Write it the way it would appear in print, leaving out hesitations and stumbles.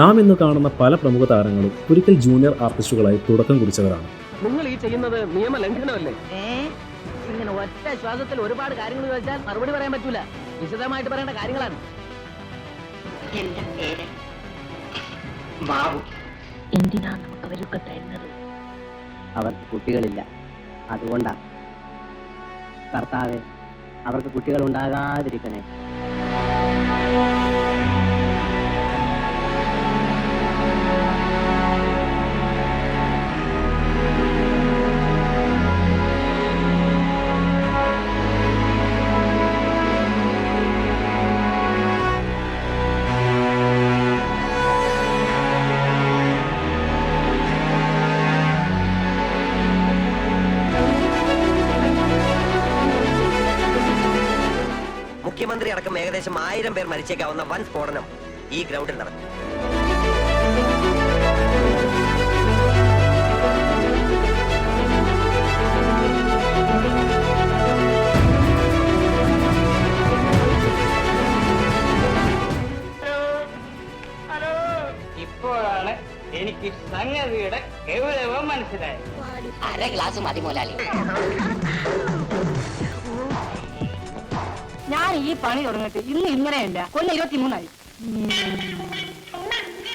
നാം ഇന്ന് കാണുന്ന പല പ്രമുഖ താരങ്ങളും ഒരിക്കൽ ജൂനിയർ ആർട്ടിസ്റ്റുകളായി തുടക്കം കുറിച്ചവരാണ്. നിങ്ങൾ ഈ ചെയ്യുന്നത് നിയമലംഘനമല്ലേ? ഇങ്ങനെ ഒറ്റ ശ്വാസത്തിൽ ഒരുപാട് കാര്യങ്ങൾ ചോദിച്ചാൽ മറുപടി പറയാൻ പറ്റൂല. വിശദമായിട്ട് പറയേണ്ട കാര്യങ്ങളാണ്. എന്റെ പേര് ബാബു. എന്തിനാ നമുക്ക് അവരൊക്കെ തരുന്നത്? അവർക്ക് കുട്ടികളില്ല, അതുകൊണ്ടാണ്. കർത്താവേ, അവർക്ക് കുട്ടികൾ ഉണ്ടാകാതിരിക്കണേ. മുഖ്യമന്ത്രി അടക്കം ഏകദേശം 1000 പേർ മരിച്ചേക്കാവുന്ന വൻ സ്ഫോടനം ഈ ഗ്രൗണ്ടിൽ നടന്നു. ഇപ്പോഴാണ് എനിക്ക് സംഗതിയുടെ ഗൗരവം മനസ്സിലായത്. അര ഗ്ലാസ് മതി മുതലാളി. ഞാൻ ഈ പണി തുടങ്ങിയിട്ട് ഇന്ന് ഇങ്ങനെയല്ല, കൊല്ലം 23 ആയി.